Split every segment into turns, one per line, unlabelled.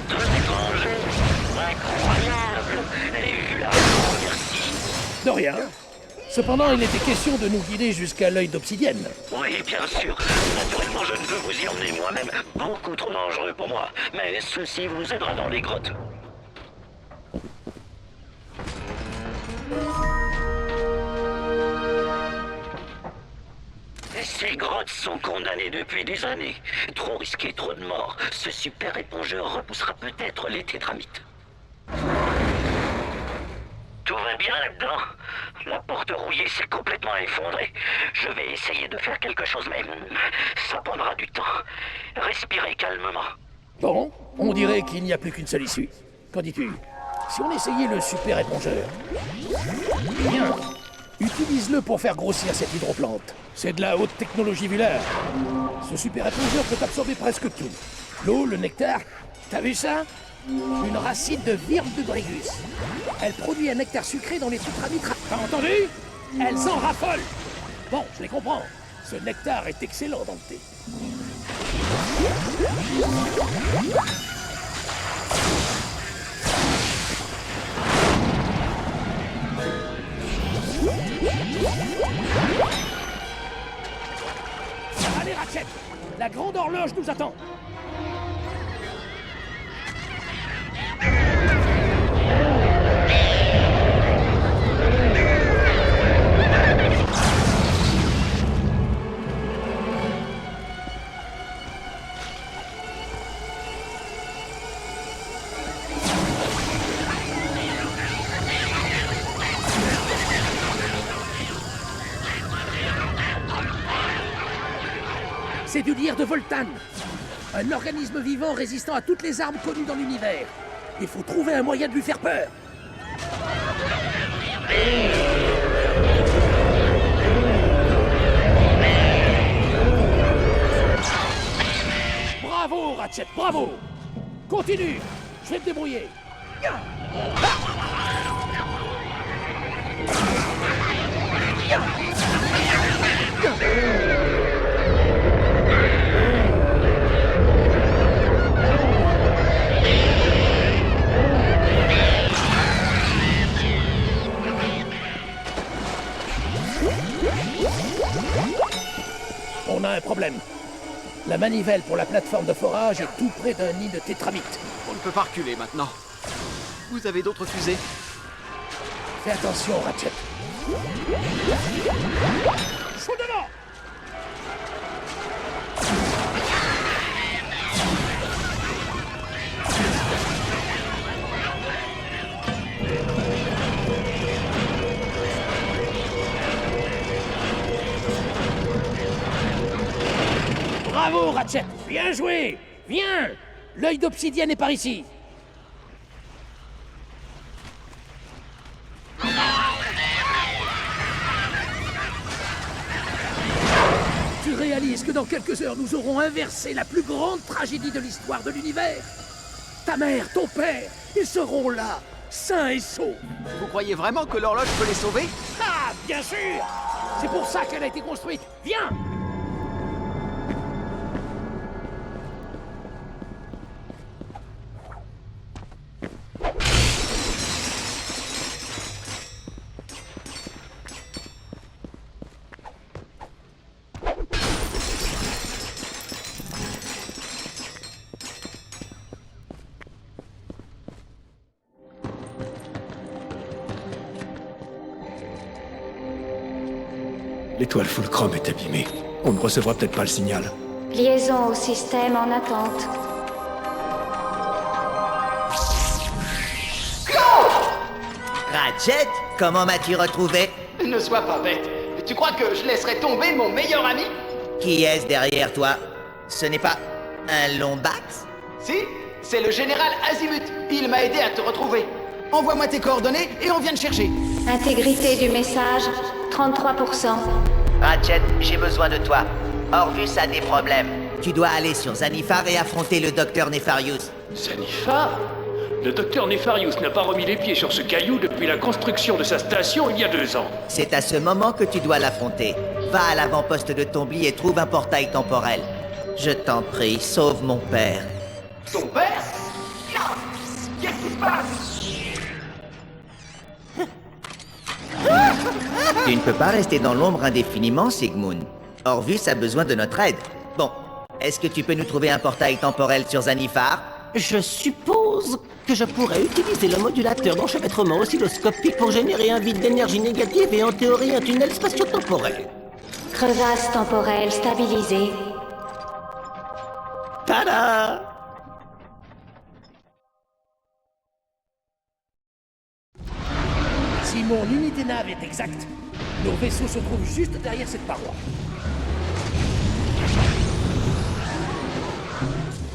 De l'étranger. Incroyable. Et là, merci.
De rien. Cependant, il était question de nous guider jusqu'à l'œil d'obsidienne.
Oui, bien sûr. Naturellement, je ne veux vous y emmener moi-même. Beaucoup trop dangereux pour moi. Mais ceci vous aidera dans les grottes. Ces grottes sont condamnées depuis des années. Trop risqué, trop de morts. Ce super épongeur repoussera peut-être les tétramites. Tout va bien là-dedans. La porte rouillée s'est complètement effondrée. Je vais essayer de faire quelque chose, mais ça prendra du temps. Respirez calmement.
Bon, on dirait qu'il n'y a plus qu'une seule issue. Qu'en dis-tu? Si on essayait le super épongeur? Bien. Utilise-le pour faire grossir cette hydroplante. C'est de la haute technologie vulaire. Ce super épongeur peut absorber presque tout. L'eau, le nectar. T'as vu ça? Une racine de Virbe de Brigus. Elle produit un nectar sucré dans les tétramites. T'as entendu? Elles en raffolent. Bon, je les comprends. Ce nectar est excellent dans le thé. Allez, Ratchet! La grande horloge nous attend! C'est du lierre de Voltan, un organisme vivant résistant à toutes les armes connues dans l'univers. Il faut trouver un moyen de lui faire peur. Bravo, Ratchet, bravo! Continue, je vais me débrouiller. On a un problème. La manivelle pour la plateforme de forage est tout près d'un nid de tétramites.
On ne peut pas reculer maintenant. Vous avez d'autres fusées?
Fais attention, Ratchet. Chaud devant! Bravo, Ratchet! Bien joué! Viens! L'œil d'obsidienne est par ici! Tu réalises que dans quelques heures, nous aurons inversé la plus grande tragédie de l'histoire de l'univers? Ta mère, ton père, ils seront là, sains et saufs!
Vous croyez vraiment que l'horloge peut les sauver?
Ah, bien sûr! C'est pour ça qu'elle a été construite! Viens!
L'étoile Fulcrum est abîmée. On ne recevra peut-être pas le signal.
Liaison au système en attente.
Ratchet, comment m'as-tu retrouvé?
Ne sois pas bête. Tu crois que je laisserai tomber mon meilleur ami?
Qui est-ce derrière toi? Ce n'est pas un Lombax?
Si, c'est le général Azimut. Il m'a aidé à te retrouver. Envoie-moi tes coordonnées et on vient te chercher.
Intégrité du message, 33%.
Ratchet, j'ai besoin de toi. Orvus a des problèmes. Tu dois aller sur Zanifar et affronter le docteur Nefarius.
Zanifar? Le docteur Nefarius n'a pas remis les pieds sur ce caillou depuis la construction de sa station il y a 2 ans.
C'est à ce moment que tu dois l'affronter. Va à l'avant-poste de Tombly et trouve un portail temporel. Je t'en prie, sauve mon père.
Ton père? Non!
Qu'est-ce qui se passe?
Tu ne peux pas rester dans l'ombre indéfiniment, Sigmund. Orvus a besoin de notre aide. Bon, est-ce que tu peux nous trouver un portail temporel sur Zanifar?
Je suppose que je pourrais utiliser le modulateur d'enchevêtrement oscilloscopique pour générer un vide d'énergie négative et en théorie un tunnel spatio-temporel.
Crevasse temporelle stabilisée.
Tada!
Si mon unité nav est exacte, nos vaisseaux se trouvent juste derrière cette paroi.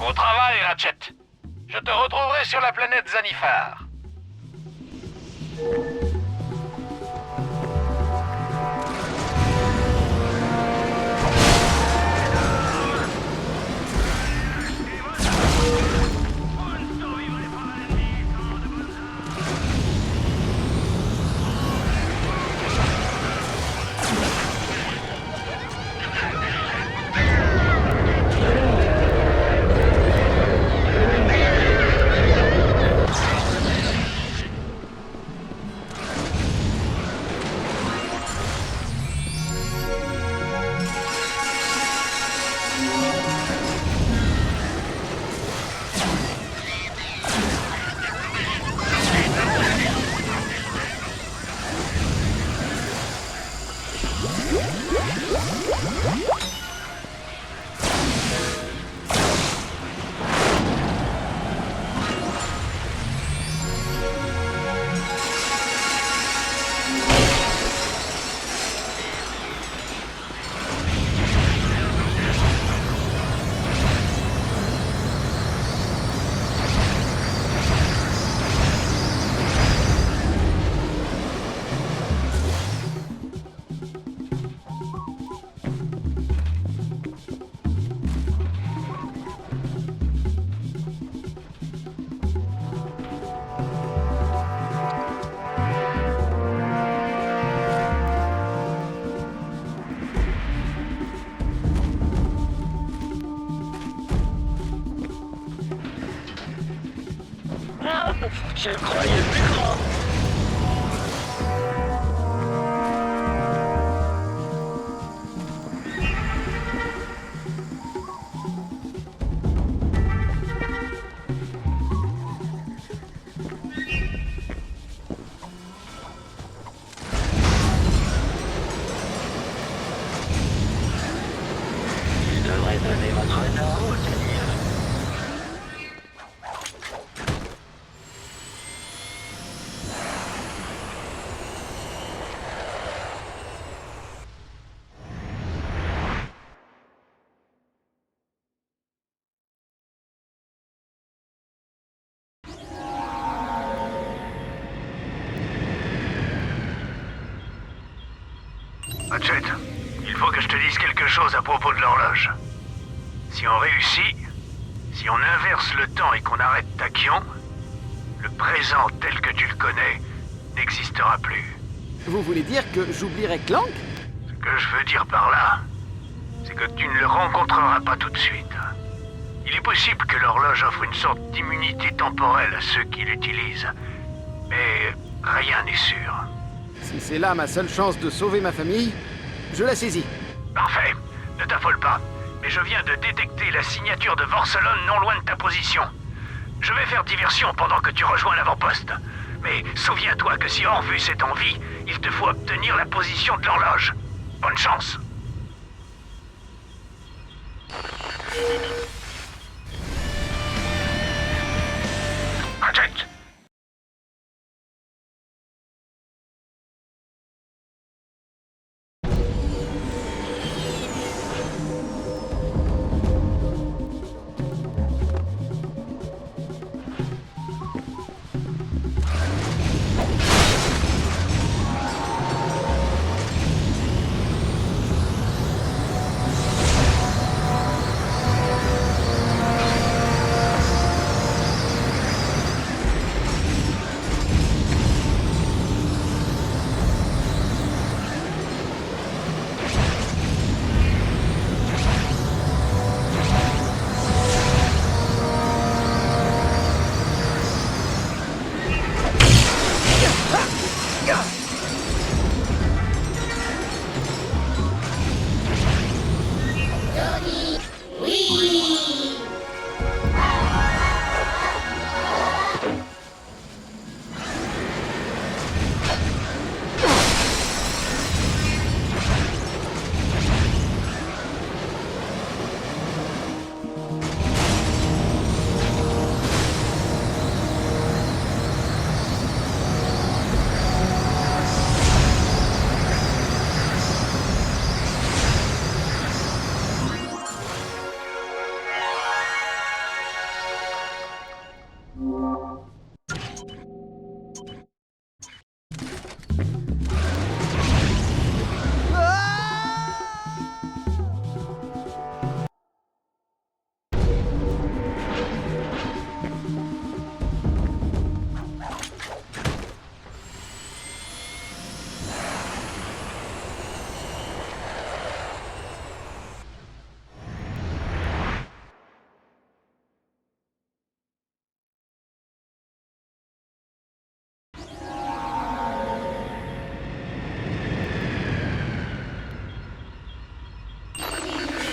Au travail, Ratchet. Je te retrouverai sur la planète Zanifar. Je croyais plus grand. Il devrait donner votre nom au Seigneur.
Ratchet, il faut que je te dise quelque chose à propos de l'horloge. Si on réussit, si on inverse le temps et qu'on arrête Tachyon, le présent tel que tu le connais n'existera plus.
Vous voulez dire que j'oublierai Clank?
Ce que je veux dire par là, c'est que tu ne le rencontreras pas tout de suite. Il est possible que l'horloge offre une sorte d'immunité temporelle à ceux qui l'utilisent, mais rien n'est sûr.
Si c'est là ma seule chance de sauver ma famille, je la saisis.
Parfait. Ne t'affole pas. Mais je viens de détecter la signature de Vorselon non loin de ta position. Je vais faire diversion pendant que tu rejoins l'avant-poste. Mais souviens-toi que si Orvus est en vie, il te faut obtenir la position de l'horloge. Bonne chance.